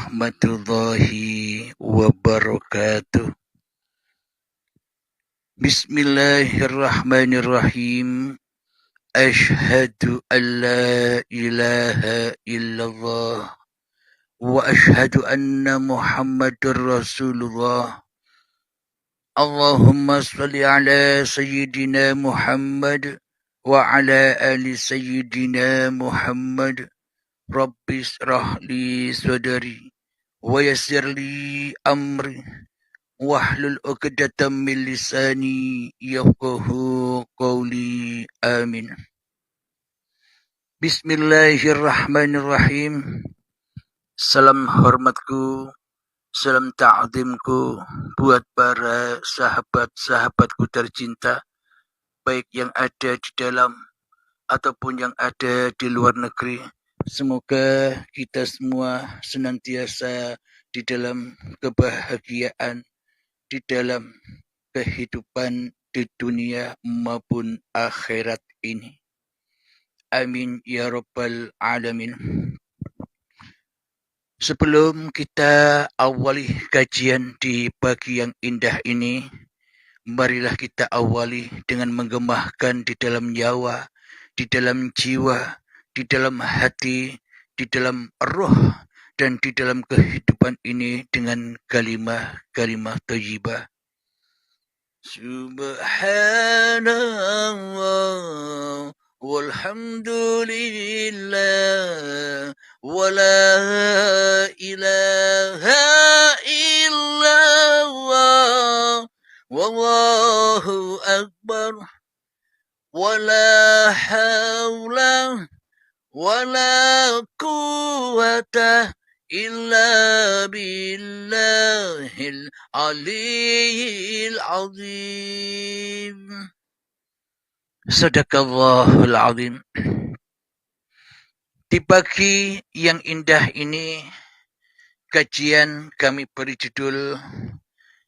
warahmatullahi wabarakatuh. Bismillahirrahmanirrahim. Ashhadu an la ilaha illallah wa ashhadu anna Muhammadur Rasulullah. Allahumma salli ala sayyidina Muhammad wa ala ali sayyidina Muhammad. Rabbi shrah li sadri wa yassir li amri wahlul 'uqdatam min lisani yafqahu qawli. Amin. Bismillahirrahmanirrahim. Salam hormatku, salam ta'zimku buat para sahabat-sahabatku tercinta, baik yang ada di dalam ataupun yang ada di luar negeri. Semoga kita semua senantiasa di dalam kebahagiaan, di dalam kehidupan di dunia maupun akhirat ini. Amin ya rabbal alamin. Sebelum kita awali kajian di pagi yang indah ini, marilah kita awali dengan menggemahkan di dalam nyawa, di dalam jiwa, di dalam hati, di dalam roh, dan di dalam kehidupan ini dengan kalimah thayyibah. Subhanallah walhamdulillah wa la ilaha illallah wallahu akbar wa la hawla wa la quwwata illa billahil aliyyil azim. Sadaqallahul azim. Di pagi yang indah ini, kajian kami beri judul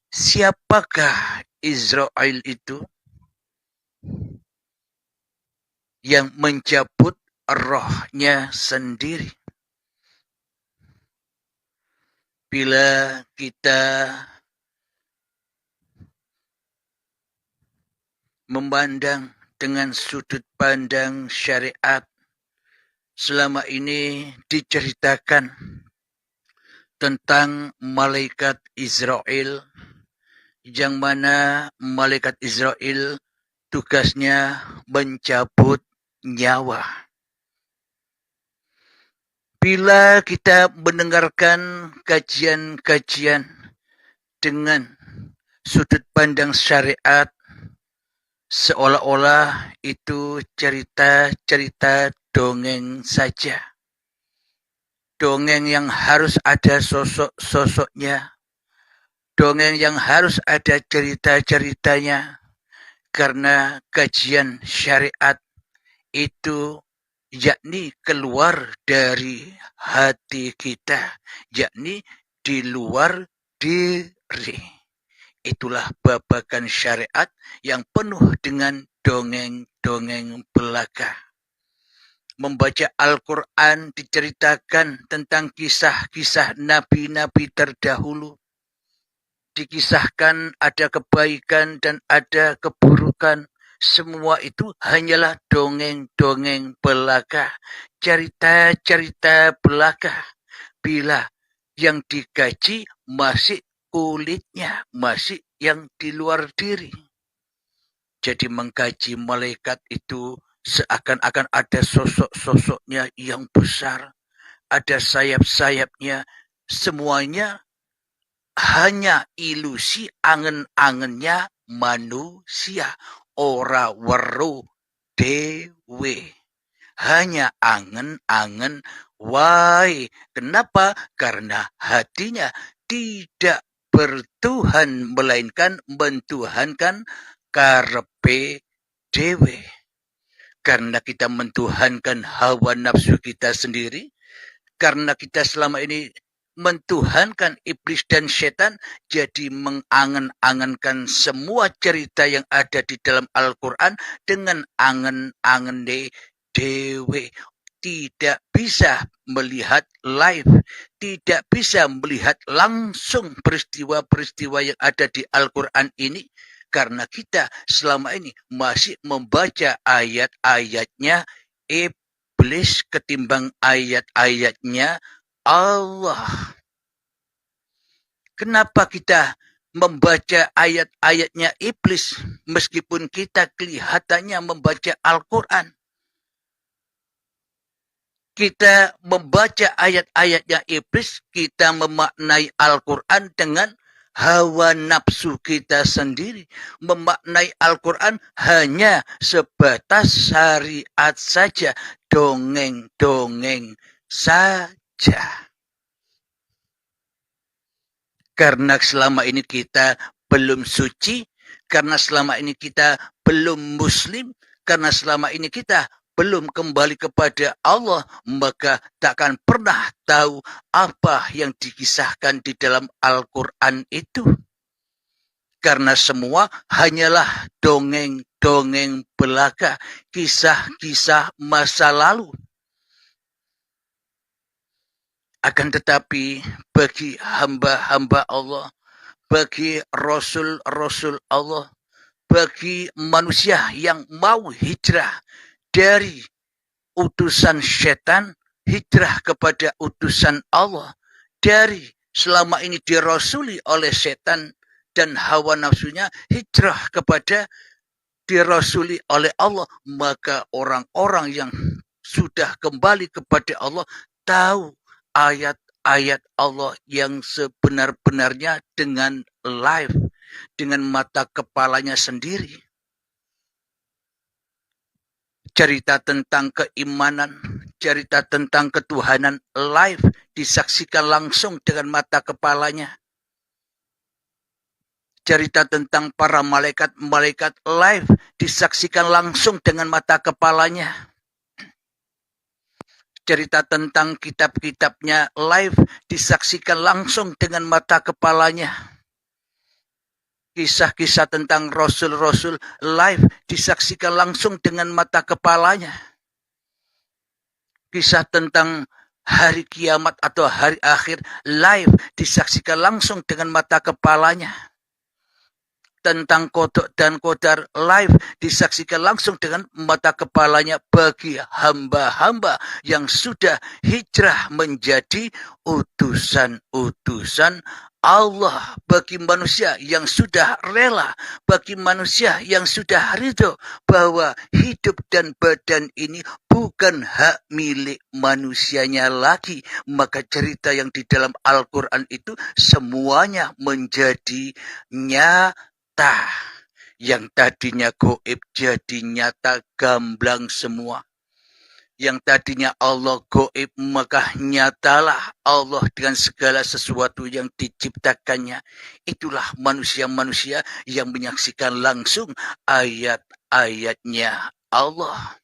Siapakah Israel itu yang mencabut rohnya sendiri? Bila kita memandang dengan sudut pandang syariat, selama ini diceritakan tentang malaikat Israel, yang mana malaikat Israel tugasnya mencabut nyawa. Bila kita mendengarkan kajian-kajian dengan sudut pandang syariat, seolah-olah itu cerita-cerita dongeng saja. Dongeng yang harus ada sosok-sosoknya. Dongeng yang harus ada cerita-ceritanya. Karena kajian syariat itu yakni keluar dari hati kita, yakni di luar diri. Itulah babakan syariat yang penuh dengan dongeng-dongeng belaka. Membaca Al-Quran diceritakan tentang kisah-kisah nabi-nabi terdahulu. Dikisahkan ada kebaikan dan ada keburukan. Semua itu hanyalah dongeng-dongeng belaka, cerita-cerita belaka. Bila yang dikaji masih kulitnya, masih yang di luar diri. Jadi mengkaji malaikat itu seakan-akan ada sosok-sosoknya yang besar, ada sayap-sayapnya, semuanya hanya ilusi angen-angennya manusia. Ora weruh dewe. Hanya angen-angen wae. Kenapa? Karena hatinya tidak bertuhan, melainkan mentuhankan karepe dewe. Karena kita mentuhankan hawa nafsu kita sendiri, karena kita selama ini mentuhankan iblis dan setan, jadi mengangen-angenkan semua cerita yang ada di dalam Al-Quran dengan angen-angen dewe. tidak bisa melihat live, tidak bisa melihat langsung peristiwa-peristiwa yang ada di Al-Quran ini, karena kita selama ini masih membaca ayat-ayatnya iblis ketimbang ayat-ayatnya Allah. Kenapa kita membaca ayat-ayatnya iblis meskipun kita kelihatannya membaca Al-Quran? Kita membaca ayat-ayatnya iblis, kita memaknai Al-Quran dengan hawa nafsu kita sendiri. Memaknai Al-Quran hanya sebatas syariat saja, dongeng-dongeng saja. Karena selama ini kita belum suci, karena selama ini kita belum muslim, karena selama ini kita belum kembali kepada Allah, maka takkan pernah tahu apa yang dikisahkan di dalam Al-Quran itu. Karena semua hanyalah dongeng-dongeng belaka, kisah-kisah masa lalu. Akan tetapi bagi hamba-hamba Allah, bagi rasul-rasul Allah, bagi manusia yang mau hijrah dari utusan setan, hijrah kepada utusan Allah, dari selama ini dirasuli oleh setan dan hawa nafsunya, hijrah kepada dirasuli oleh Allah, maka orang-orang yang sudah kembali kepada Allah tahu ayat-ayat Allah yang sebenar-benarnya dengan live, dengan mata kepalanya sendiri. Cerita tentang keimanan, cerita tentang ketuhanan live disaksikan langsung dengan mata kepalanya. Cerita tentang para malaikat-malaikat live disaksikan langsung dengan mata kepalanya. Cerita tentang kitab-kitabnya live disaksikan langsung dengan mata kepalanya. Kisah-kisah tentang rasul-rasul live disaksikan langsung dengan mata kepalanya. Kisah tentang hari kiamat atau hari akhir live disaksikan langsung dengan mata kepalanya. Tentang kodok dan kodar live disaksikan langsung dengan mata kepalanya bagi hamba-hamba yang sudah hijrah menjadi utusan-utusan Allah, bagi manusia yang sudah rela, bagi manusia yang sudah ridho bahwa hidup dan badan ini bukan hak milik manusianya lagi. Maka cerita yang di dalam Al-Quran itu semuanya menjadi nyata. Yang tadinya gaib jadi nyata, gamblang semua. Yang tadinya Allah gaib, maka nyatalah Allah dengan segala sesuatu yang diciptakannya. Itulah manusia-manusia yang menyaksikan langsung ayat-ayatnya Allah.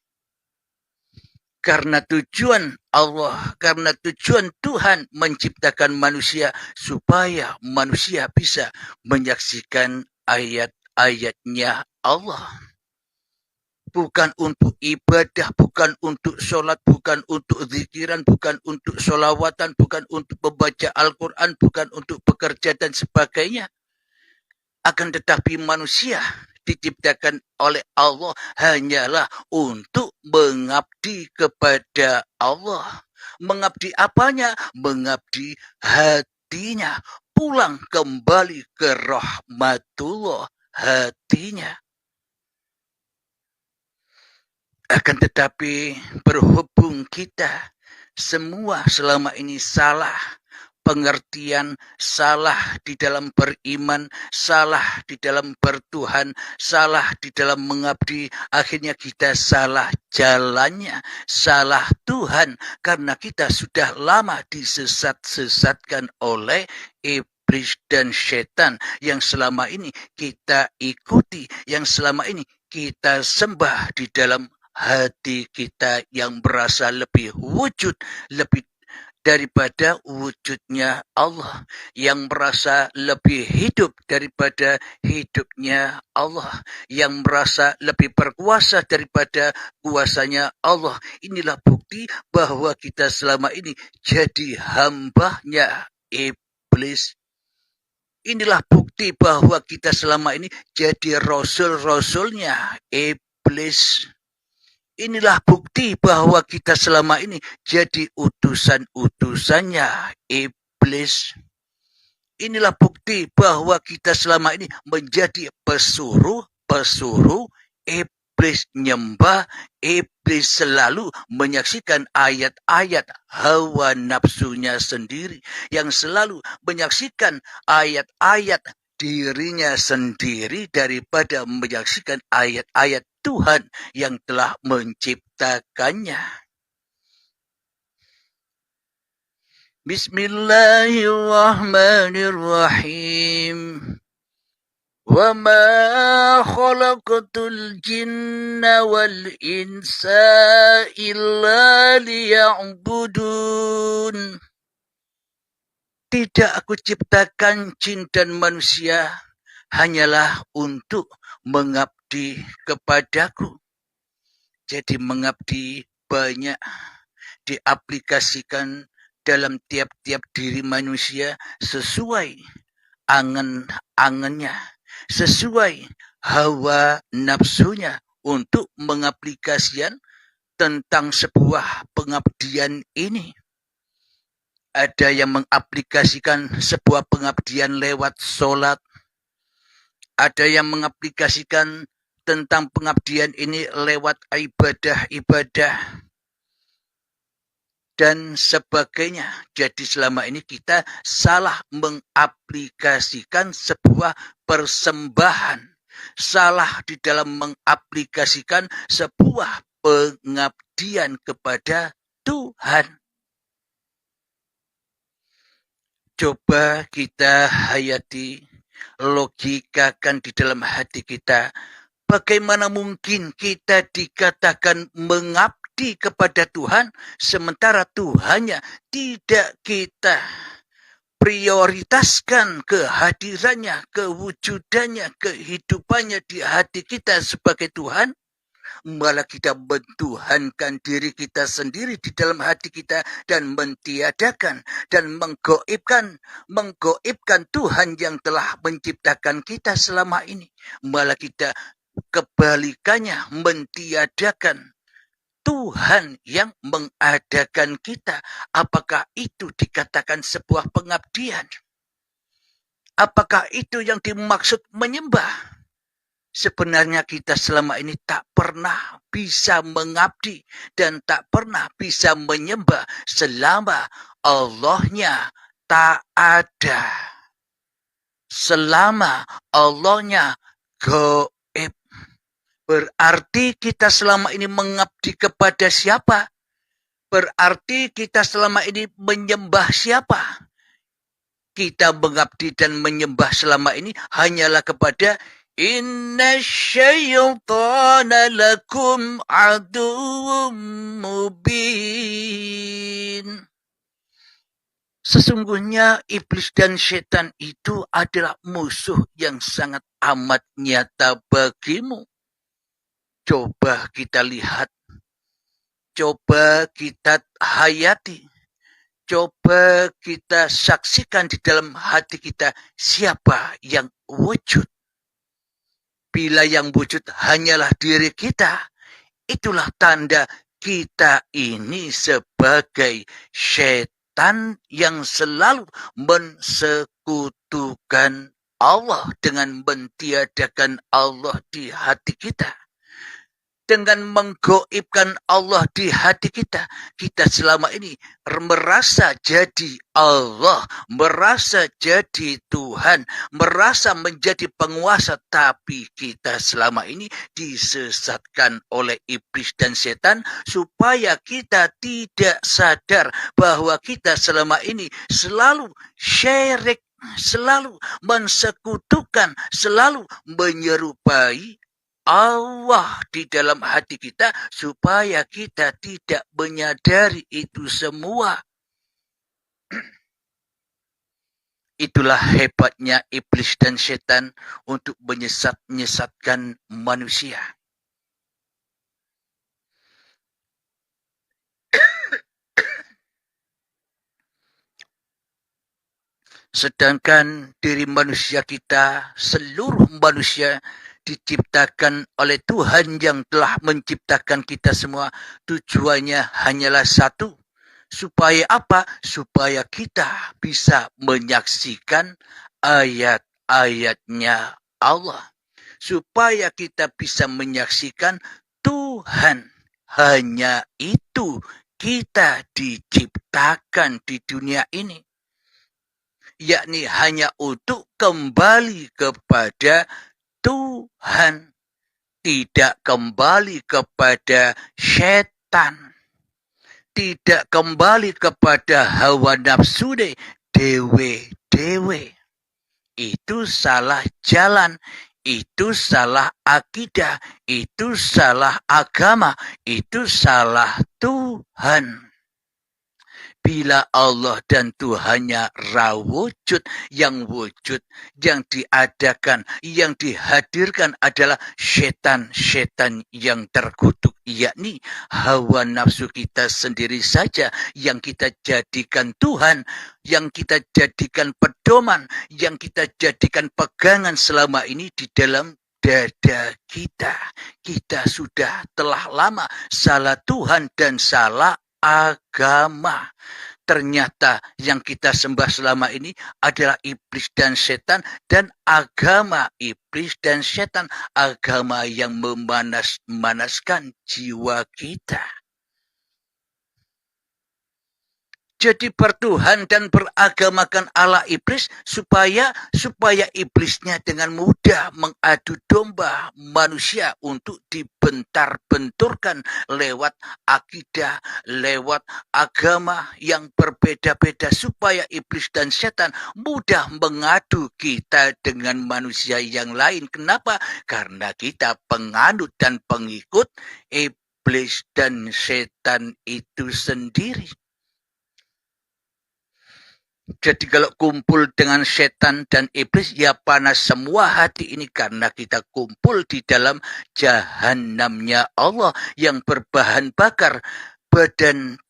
Karena tujuan Allah, karena tujuan Tuhan menciptakan manusia supaya manusia bisa menyaksikan ayat-ayatnya Allah. Bukan untuk ibadah, bukan untuk sholat, bukan untuk zikiran, bukan untuk sholawatan, bukan untuk membaca Al-Quran, bukan untuk bekerja dan sebagainya. Akan tetapi manusia diciptakan oleh Allah hanyalah untuk mengabdi kepada Allah. Mengabdi apanya? Mengabdi hatinya. Pulang kembali ke rahmatullah hatinya. Akan tetapi berhubung kita semua selama ini salah pengertian, salah di dalam beriman, salah di dalam bertuhan, salah di dalam mengabdi, akhirnya kita salah jalannya, salah Tuhan, karena kita sudah lama disesat-sesatkan oleh iblis dan setan yang selama ini kita ikuti, yang selama ini kita sembah di dalam hati kita yang berasa lebih wujud, lebih daripada wujudnya Allah, yang merasa lebih hidup daripada hidupnya Allah, yang merasa lebih berkuasa daripada kuasanya Allah. Inilah bukti bukti bahwa kita selama ini jadi hambanya iblis. Inilah bukti bahwa kita selama ini jadi rasul-rasulnya iblis. Inilah bukti bahwa kita selama ini jadi utusan-utusannya iblis. Inilah bukti bahwa kita selama ini menjadi pesuruh-pesuruh iblis, nyembah iblis, selalu menyaksikan ayat-ayat hawa nafsunya sendiri, yang selalu menyaksikan ayat-ayat dirinya sendiri daripada menyaksikan ayat-ayat Tuhan yang telah menciptakannya. Bismillahirrahmanirrahim. Wa ma khalaqatul jinna wal insa illa liya'budun. Tidak aku ciptakan jin dan manusia hanyalah untuk mengabdi kepadaku. Jadi mengabdi banyak diaplikasikan dalam tiap-tiap diri manusia sesuai angan-angannya, sesuai hawa nafsunya untuk mengaplikasikan tentang sebuah pengabdian ini. Ada yang mengaplikasikan sebuah pengabdian lewat sholat, ada yang mengaplikasikan tentang pengabdian ini lewat ibadah-ibadah dan sebagainya. Jadi selama ini kita salah mengaplikasikan sebuah persembahan. Salah di dalam mengaplikasikan sebuah pengabdian kepada Tuhan. Coba kita hayati, logikakan di dalam hati kita. Bagaimana mungkin kita dikatakan mengabdi kepada Tuhan, sementara Tuhannya tidak kita prioritaskan kehadirannya, kewujudannya, kehidupannya di hati kita sebagai Tuhan? Malah kita mentuhankan diri kita sendiri di dalam hati kita dan mentiadakan dan menggoibkan Tuhan yang telah menciptakan kita selama ini. Malah kita kebalikannya mentiadakan Tuhan yang mengadakan kita. Apakah itu dikatakan sebuah pengabdian? Apakah itu yang dimaksud menyembah? Sebenarnya kita selama ini tak pernah bisa mengabdi dan tak pernah bisa menyembah selama Allahnya tak ada. Selama Allahnya gaib. Berarti kita selama ini mengabdi kepada siapa? Berarti kita selama ini menyembah siapa? Kita mengabdi dan menyembah selama ini hanyalah kepada Inna syaitana lakum aduwwum mubin. Sesungguhnya iblis dan setan itu adalah musuh yang sangat amat nyata bagimu. Coba kita lihat, coba kita hayati, coba kita saksikan di dalam hati kita siapa yang wujud. Bila yang wujud hanyalah diri kita, itulah tanda kita ini sebagai setan yang selalu mensekutukan Allah dengan mentiadakan Allah di hati kita. Dengan menggoibkan Allah di hati kita, kita selama ini merasa jadi Allah, merasa jadi Tuhan, merasa menjadi penguasa, tapi kita selama ini disesatkan oleh iblis dan setan supaya kita tidak sadar bahwa kita selama ini selalu syirik, selalu mensekutukan, selalu menyerupai Allah di dalam hati kita supaya kita tidak menyadari itu semua. Itulah hebatnya iblis dan setan untuk menyesatkan manusia. Sedangkan diri manusia kita, seluruh manusia diciptakan oleh Tuhan yang telah menciptakan kita semua. Tujuannya hanyalah satu. Supaya apa? Supaya kita bisa menyaksikan ayat-ayatnya Allah. Supaya kita bisa menyaksikan Tuhan. Hanya itu kita diciptakan di dunia ini. Yakni hanya untuk kembali kepada Tuhan. Tidak kembali kepada setan. Tidak kembali kepada hawa nafsu dewe-dewe. Itu salah jalan. Itu salah akidah. Itu salah agama. Itu salah Tuhan. Bila Allah dan Tuhannya rawujud, yang wujud, yang diadakan, yang dihadirkan adalah setan-setan yang terkutuk, yakni hawa nafsu kita sendiri saja yang kita jadikan Tuhan, yang kita jadikan pedoman, yang kita jadikan pegangan selama ini di dalam dada kita. Kita sudah telah lama salah Tuhan dan salah agama. Ternyata yang kita sembah selama ini adalah iblis dan setan, dan agama iblis dan setan, agama yang memanas-manaskan jiwa kita. Jadi bertuhan dan beragamakan Allah iblis supaya iblisnya dengan mudah mengadu domba manusia untuk dibentar-benturkan lewat akidah, lewat agama yang berbeda-beda, supaya iblis dan setan mudah mengadu kita dengan manusia yang lain. Kenapa? Karena kita penganut dan pengikut iblis dan setan itu sendiri. Jadi kalau kumpul dengan setan dan iblis, ya panas semua hati ini karena kita kumpul di dalam jahanamnya Allah yang berbahan bakar badan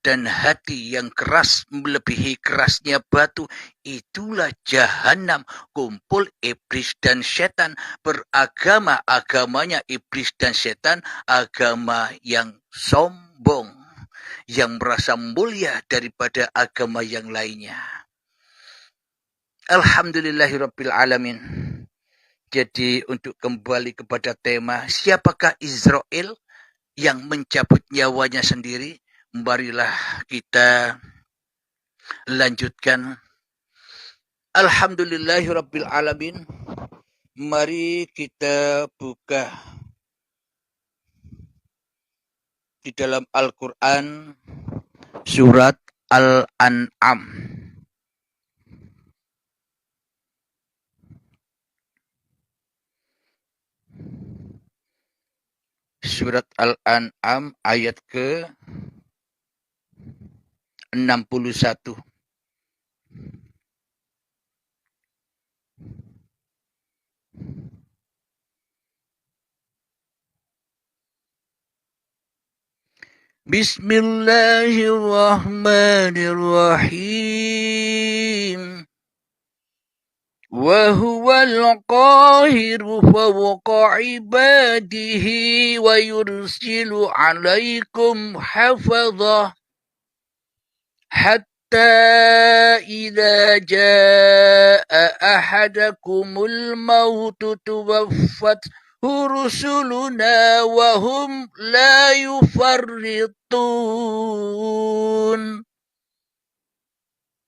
dan hati yang keras melebihi kerasnya batu. Itulah jahanam, kumpul iblis dan setan, beragama agamanya iblis dan setan, agama yang sombong, yang merasa mulia daripada agama yang lainnya. Alhamdulillahirabbil alamin. Jadi untuk kembali kepada tema, siapakah Israel yang mencabut nyawanya sendiri? Marilah kita lanjutkan. Alhamdulillahirabbil alamin. Mari kita buka di dalam Al-Quran surat Al-An'am. Surat Al-An'am ayat ke 61. Bismillahirrahmanirrahim. Wa huwal qahiru fawqa ibadihi wa yursilu alaikum hafadha hatta idza jaa ahadakumul mautu tuwaffat rusuluna wa hum la yufarritun.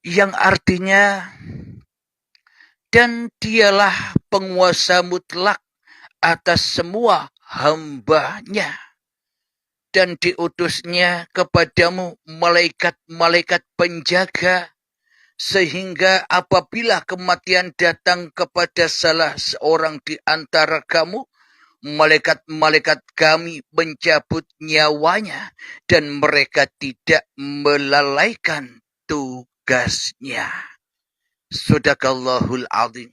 Yang artinya, dan dialah penguasa mutlak atas semua hambanya, dan diutusnya kepadamu malaikat-malaikat penjaga, sehingga apabila kematian datang kepada salah seorang di antara kamu, malaikat-malaikat kami mencabut nyawanya, dan mereka tidak melalaikan tugasnya. Sadaqallahul azim.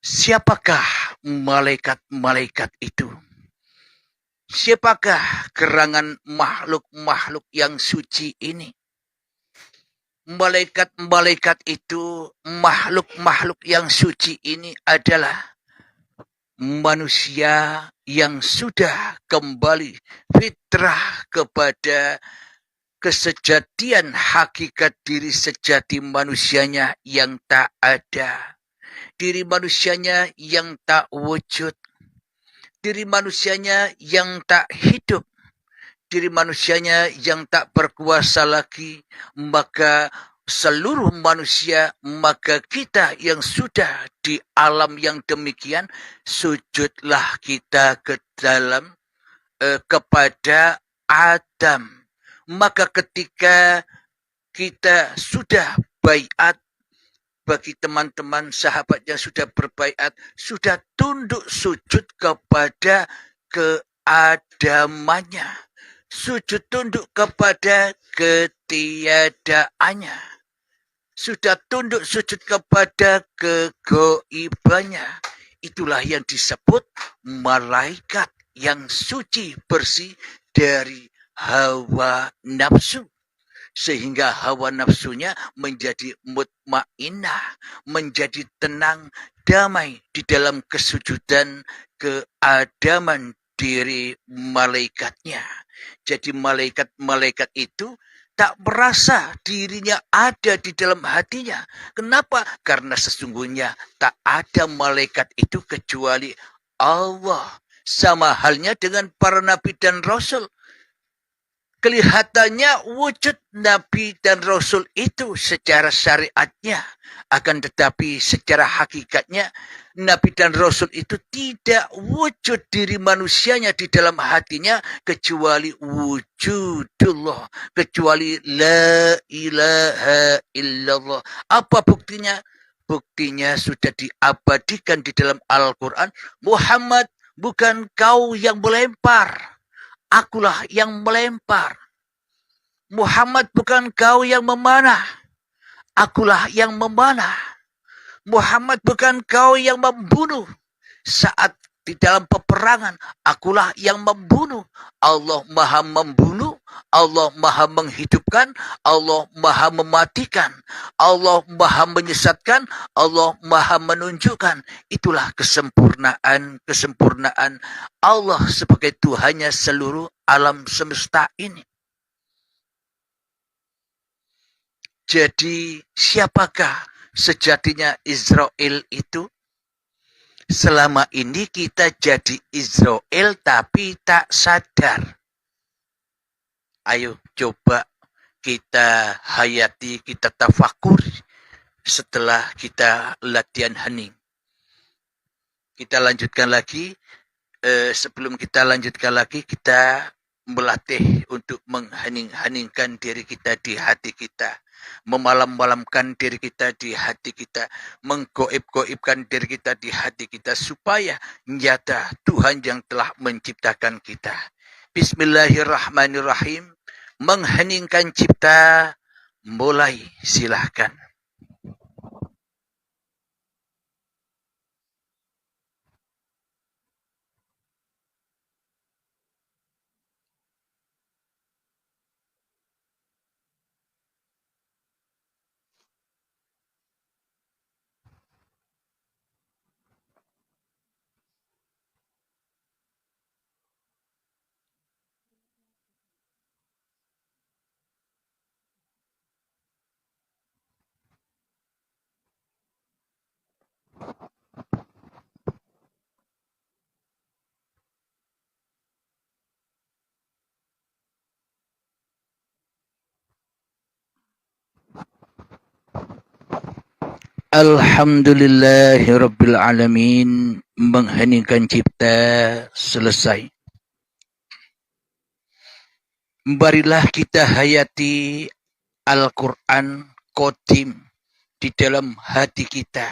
Siapakah malaikat-malaikat itu? Siapakah gerangan makhluk-makhluk yang suci ini? malaikat-malaikat itu, makhluk-makhluk yang suci ini adalah manusia yang sudah kembali fitrah kepada kesejatian hakikat diri sejati manusianya yang tak ada, diri manusianya yang tak wujud, diri manusianya yang tak hidup, diri manusianya yang tak berkuasa lagi, maka seluruh manusia, maka kita yang sudah di alam yang demikian, sujudlah kita ke dalam kepada Adam. Maka ketika kita sudah baiat, bagi teman-teman sahabat yang sudah berbaiat, sudah tunduk sujud kepada keadamannya, sujud tunduk kepada ketiadaannya, sudah tunduk sujud kepada kegoibannya. Itulah yang disebut malaikat yang suci bersih dari hawa nafsu. Sehingga hawa nafsunya menjadi mutmainnah, menjadi tenang, damai di dalam kesujudan keadaman diri malaikatnya. Jadi malaikat-malaikat itu tak merasa dirinya ada di dalam hatinya. Kenapa? Karena sesungguhnya tak ada malaikat itu kecuali Allah. Sama halnya dengan para nabi dan rasul. Kelihatannya wujud nabi dan rasul itu secara syariatnya, akan tetapi secara hakikatnya nabi dan rasul itu tidak wujud diri manusianya di dalam hatinya kecuali wujudullah, kecuali la ilaha illallah. Apa buktinya? Buktinya sudah diabadikan di dalam Al-Quran. Muhammad, bukan kau yang melempar, akulah yang melempar. Muhammad, bukan kau yang memanah, akulah yang memanah. Muhammad, bukan kau yang membunuh saat di dalam peperangan, akulah yang membunuh. Allah maha membunuh, Allah maha menghidupkan, Allah maha mematikan, Allah maha menyesatkan, Allah maha menunjukkan. Itulah kesempurnaan Allah sebagai Tuhannya seluruh alam semesta ini. Jadi siapakah sejatinya Israel itu? Selama ini kita jadi Israel tapi tak sadar. Ayo coba kita hayati, kita tafakur setelah kita latihan hening. Kita lanjutkan lagi. Sebelum kita lanjutkan lagi, kita melatih untuk menghening-heningkan diri kita di hati kita, memalam-malamkan diri kita di hati kita, menggoib-goibkan diri kita di hati kita, supaya nyata Tuhan yang telah menciptakan kita. Bismillahirrahmanirrahim. Mengheningkan cipta, mulai, silahkan. Alhamdulillahirrabbilalamin. Mengheningkan cipta selesai. Marilah kita hayati Al-Quran Qadim di dalam hati kita.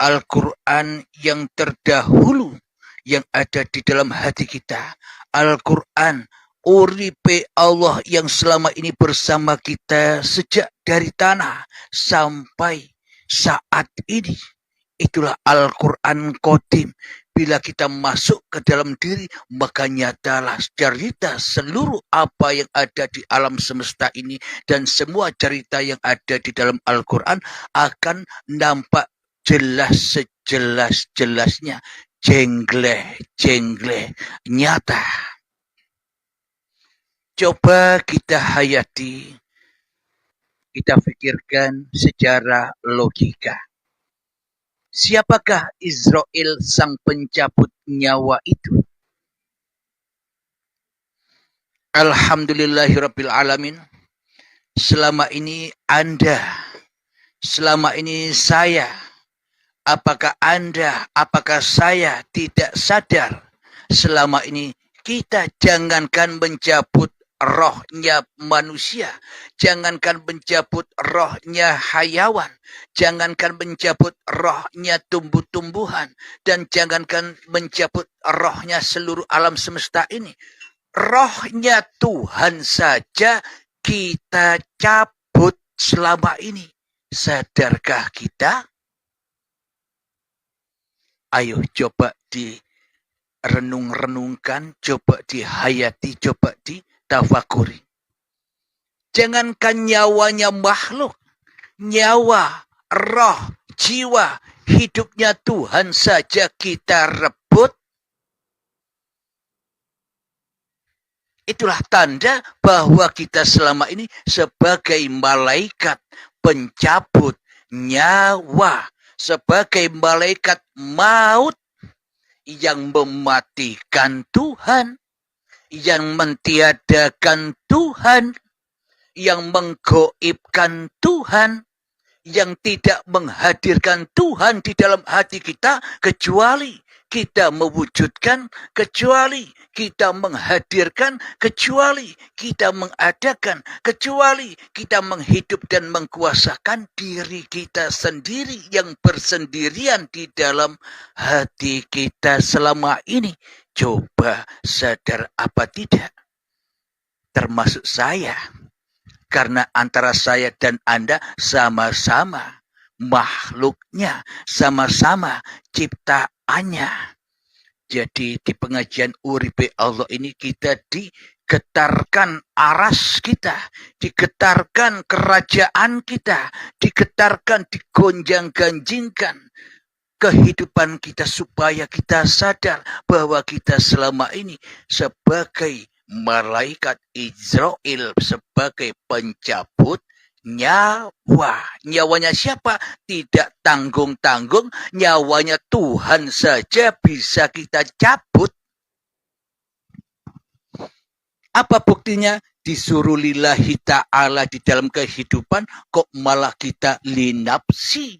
Al-Quran yang terdahulu yang ada di dalam hati kita. Al-Quran uripe Allah yang selama ini bersama kita sejak dari tanah sampai saat ini. Itulah Al-Quran Qadim. Bila kita masuk ke dalam diri, maka nyatalah cerita seluruh apa yang ada di alam semesta ini dan semua cerita yang ada di dalam Al-Quran akan nampak jelas sejelas-jelasnya, jengleh nyata. Coba kita hayati, kita pikirkan secara logika. Siapakah Israel sang pencabut nyawa itu? Alhamdulillahirabbil alamin. Selama ini Anda, selama ini saya, apakah Anda, apakah saya tidak sadar selama ini kita jangankan mencabut rohnya manusia, jangankan mencabut rohnya hayawan, jangankan mencabut rohnya tumbuh-tumbuhan, dan jangankan mencabut rohnya seluruh alam semesta ini. Rohnya Tuhan saja kita cabut selama ini. Sadarkah kita? Ayo coba direnung-renungkan, coba dihayati, coba ditafakuri. Jangankan nyawanya makhluk, nyawa, roh, jiwa, hidupnya Tuhan saja kita rebut. Itulah tanda bahwa kita selama ini sebagai malaikat pencabut nyawa, sebagai malaikat maut yang mematikan Tuhan, yang mentiadakan Tuhan, yang menggoibkan Tuhan, yang tidak menghadirkan Tuhan di dalam hati kita, kecuali kita mewujudkan, kecuali kita menghadirkan, kecuali kita mengadakan, kecuali kita menghidup dan mengkuasakan diri kita sendiri yang bersendirian di dalam hati kita selama ini. Coba sadar apa tidak? Termasuk saya. Karena antara saya dan Anda sama-sama makhluknya, sama-sama ciptaannya. Jadi di pengajian Uripe Allah ini kita digetarkan aras kita, digetarkan kerajaan kita, digetarkan, digonjang-ganjingkan kehidupan kita supaya kita sadar bahwa kita selama ini sebagai malaikat Israel, sebagai pencabut nyawa. Nyawanya siapa? Tidak tanggung-tanggung. Nyawanya Tuhan saja bisa kita cabut. Apa buktinya? Disuruh lillahi ta'ala di dalam kehidupan, kok malah kita linapsi.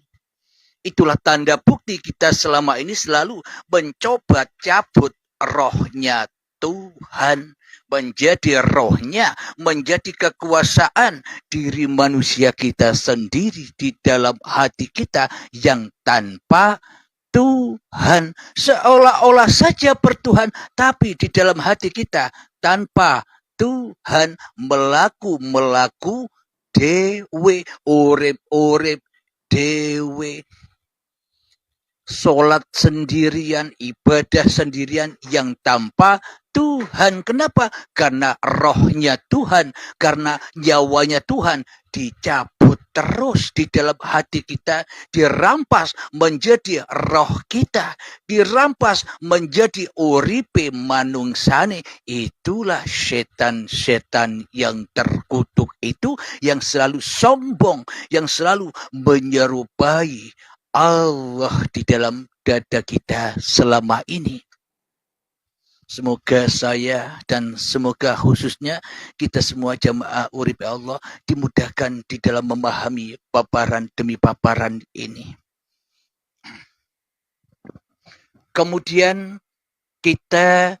Itulah tanda bukti kita selama ini selalu mencoba cabut rohnya Tuhan, menjadi rohnya, menjadi kekuasaan diri manusia kita sendiri di dalam hati kita yang tanpa Tuhan. Seolah-olah saja bertuhan, tapi di dalam hati kita tanpa Tuhan, melaku dewe, urip dewe. Sholat sendirian, ibadah sendirian yang tanpa Tuhan. Kenapa? Karena rohnya Tuhan, karena nyawanya Tuhan dicabut terus di dalam hati kita, dirampas menjadi roh kita, dirampas menjadi uripe manungsane. Itulah setan-setan yang terkutuk itu, yang selalu sombong, yang selalu menyerupai Allah di dalam dada kita selama ini. Semoga saya dan semoga khususnya kita semua jamaah Uripe Allah dimudahkan di dalam memahami paparan demi paparan ini. Kemudian kita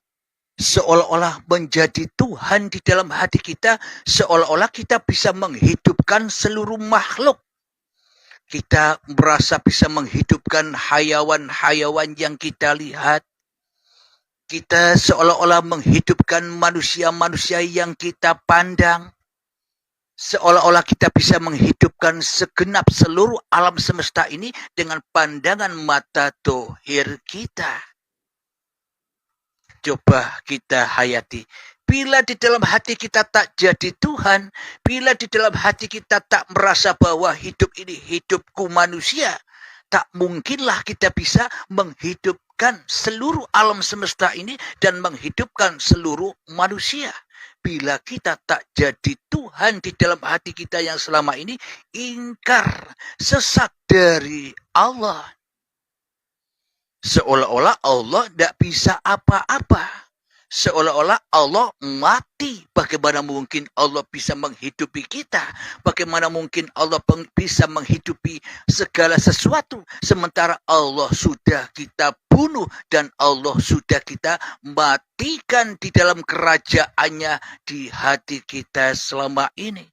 seolah-olah menjadi Tuhan di dalam hati kita, seolah-olah kita bisa menghidupkan seluruh makhluk. Kita merasa bisa menghidupkan hayawan-hayawan yang kita lihat. Kita seolah-olah menghidupkan manusia-manusia yang kita pandang. Seolah-olah kita bisa menghidupkan segenap seluruh alam semesta ini dengan pandangan mata dohir kita. Coba kita hayati. Bila di dalam hati kita tak jadi Tuhan, bila di dalam hati kita tak merasa bahwa hidup ini hidupku manusia, tak mungkinlah kita bisa menghidupkan seluruh alam semesta ini dan menghidupkan seluruh manusia. Bila kita tak jadi Tuhan di dalam hati kita yang selama ini ingkar, sesat dari Allah. Seolah-olah Allah tidak bisa apa-apa. Seolah-olah Allah mati. Bagaimana mungkin Allah bisa menghidupi kita? Bagaimana mungkin Allah bisa menghidupi segala sesuatu? Sementara Allah sudah kita bunuh dan Allah sudah kita matikan di dalam kerajaannya di hati kita selama ini.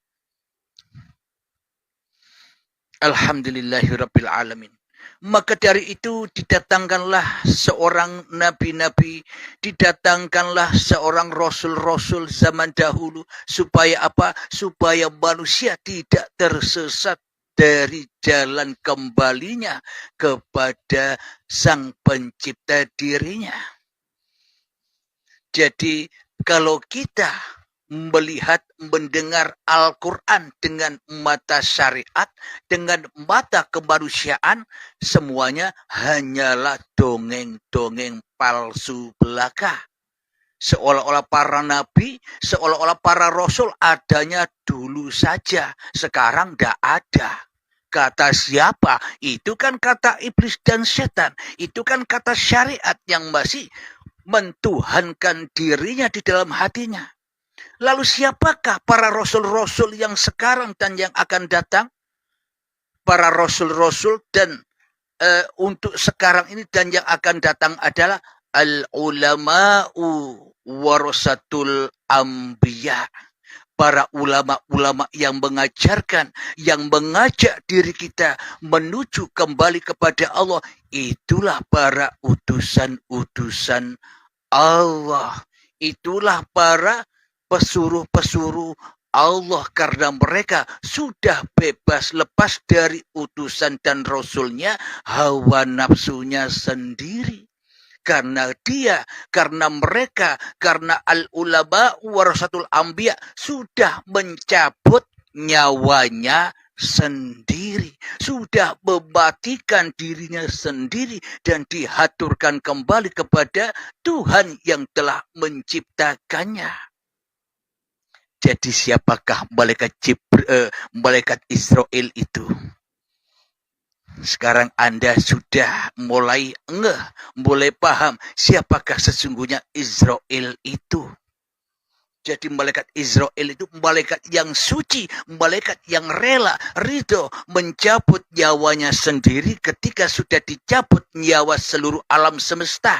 Alhamdulillahirabbil alamin. Maka dari itu didatangkanlah seorang nabi-nabi, didatangkanlah seorang rasul-rasul zaman dahulu. Supaya apa? Supaya manusia tidak tersesat dari jalan kembalinya kepada Sang Pencipta dirinya. Jadi kalau kita melihat, mendengar Al-Quran dengan mata syariat, dengan mata kemanusiaan, semuanya hanyalah dongeng-dongeng palsu belaka. Seolah-olah para nabi, seolah-olah para rasul adanya dulu saja, sekarang tidak ada. Kata siapa? Itu kan kata iblis dan setan. Itu kan kata syariat yang masih mentuhankan dirinya di dalam hatinya. Lalu siapakah para rasul-rasul yang sekarang dan yang akan datang? Para rasul-rasul dan untuk sekarang ini dan yang akan datang adalah al-ulama'u warasatul anbiya. Para ulama-ulama yang mengajarkan, yang mengajak diri kita menuju kembali kepada Allah. Itulah para utusan-utusan Allah. Itulah para pesuruh-pesuruh Allah, karena mereka sudah bebas lepas dari utusan dan rasulnya, hawa nafsunya sendiri. Karena mereka, karena al-ulama warasatul anbiya sudah mencabut nyawanya sendiri, sudah mematikan dirinya sendiri dan dihaturkan kembali kepada Tuhan yang telah menciptakannya. Jadi siapakah malaikat Israel itu? Sekarang Anda sudah mulai paham siapakah sesungguhnya Israel itu. Jadi malaikat Israel itu malaikat yang suci, malaikat yang rela, ridho, mencabut nyawanya sendiri ketika sudah dicabut nyawa seluruh alam semesta.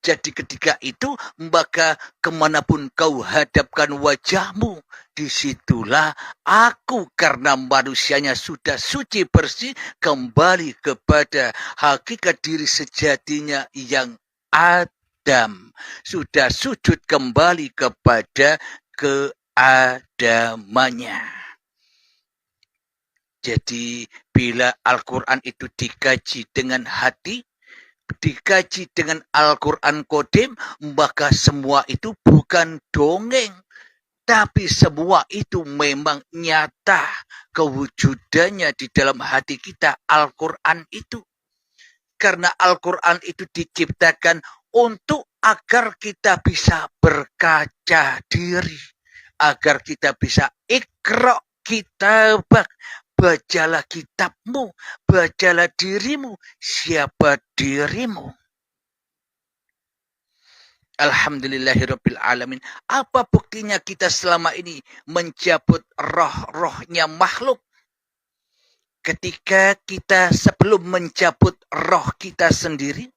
Jadi ketika itu, maka kemanapun kau hadapkan wajahmu, disitulah aku, karena manusianya sudah suci bersih, kembali kepada hakikat diri sejatinya yang Adam. Sudah sujud kembali kepada keadamannya. Jadi bila Al-Quran itu dikaji dengan hati, dikaji dengan Al-Quran Qadim, maka semua itu bukan dongeng, tapi semua itu memang nyata kewujudannya di dalam hati kita, Al-Quran itu. Karena Al-Quran itu diciptakan untuk agar kita bisa berkaca diri, agar kita bisa ikra kitabak, bacalah kitabmu, bacalah dirimu, siapa dirimu. Alhamdulillahirabbil alamin. Apa buktinya kita selama ini mencabut roh-rohnya makhluk? Ketika kita sebelum mencabut roh kita sendiri,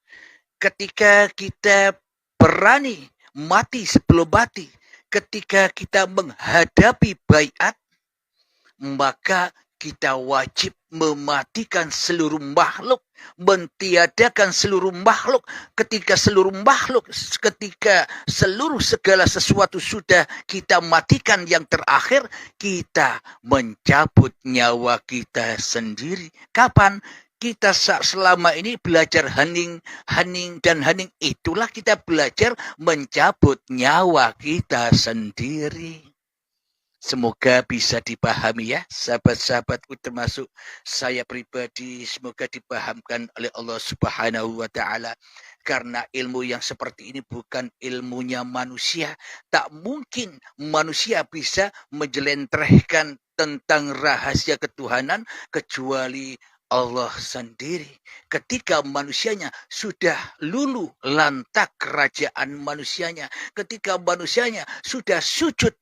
ketika kita berani mati sebelum mati, ketika kita menghadapi baiat, maka kita wajib mematikan seluruh makhluk, mentiadakan seluruh makhluk. Ketika seluruh segala sesuatu sudah kita matikan, yang terakhir kita mencabut nyawa kita sendiri. Kapan? kita selama ini belajar hening, dan hening. Itulah kita belajar mencabut nyawa kita sendiri. Semoga bisa dipahami ya, sahabat-sahabatku termasuk saya pribadi. Semoga dipahamkan oleh Allah Subhanahu wa Ta'ala. Karena ilmu yang seperti ini bukan ilmunya manusia. Tak mungkin manusia bisa menjelentrehkan tentang rahasia ketuhanan kecuali Allah sendiri. Ketika manusianya sudah luluh lantak kerajaan manusianya, ketika manusianya sudah sujud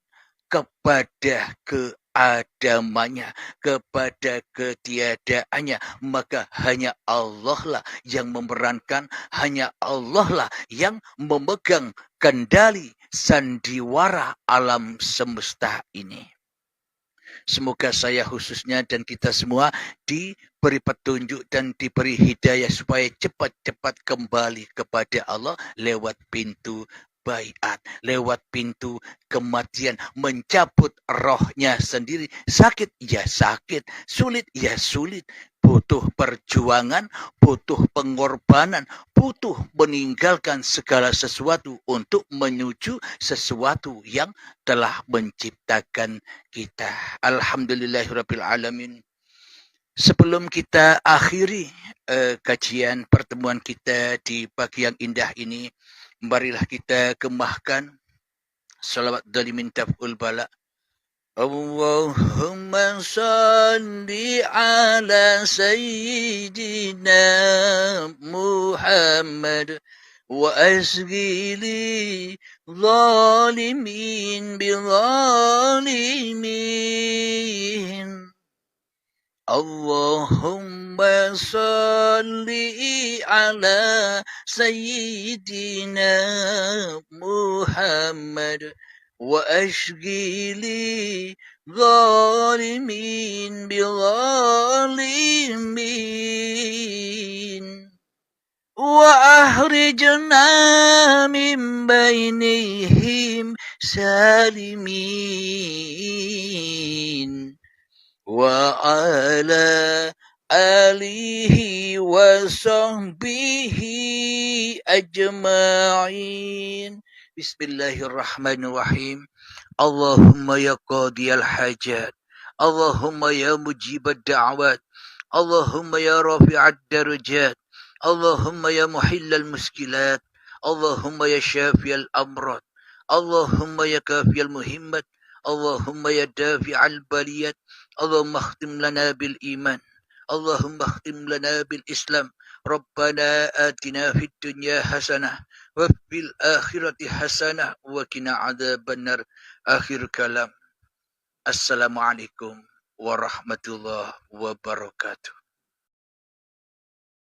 kepada keadamannya, kepada ketiadaannya, maka hanya Allah lah yang memerankan, hanya Allah lah yang memegang kendali sandiwara alam semesta ini. Semoga saya khususnya dan kita semua diberi petunjuk dan diberi hidayah supaya cepat-cepat kembali kepada Allah lewat pintu baiat, lewat pintu kematian, mencabut rohnya sendiri. Sakit ya sakit, sulit ya sulit, butuh perjuangan, butuh pengorbanan, butuh meninggalkan segala sesuatu untuk menuju sesuatu yang telah menciptakan kita. Alhamdulillahirabbil alamin. Sebelum kita akhiri kajian pertemuan kita di pagi yang indah ini, marilah kita gemahkan salawat dari mintaf'ul bala. Allahumma salli ala sayyidina Muhammad wa asghili zalimin bizalimin. Allahumma salli ala sayyidina Muhammad wa ashghili zalimin bizalimin wa ahrijna min bainihim salimin wa ala alihi wa sahbihi ajma'in. Bismillahirrahmanirrahim. Allahumma ya qadiyal hajat, Allahumma ya mujibad da'wat, Allahumma ya rafi'ad darajat, Allahumma ya muhillal muskilat, Allahumma ya syafiyal amrat, Allahumma ya kafiyal muhimmat, Allahumma ya dafi'al baliyat. Allahumma khtim lana bil iman, Allahumma khtim lana bil islam. Rabbana atina fid dunya hasanah wa fil akhirati hasanah wa qina adzabannar. Akhir kalam. Assalamualaikum warahmatullahi wabarakatuh.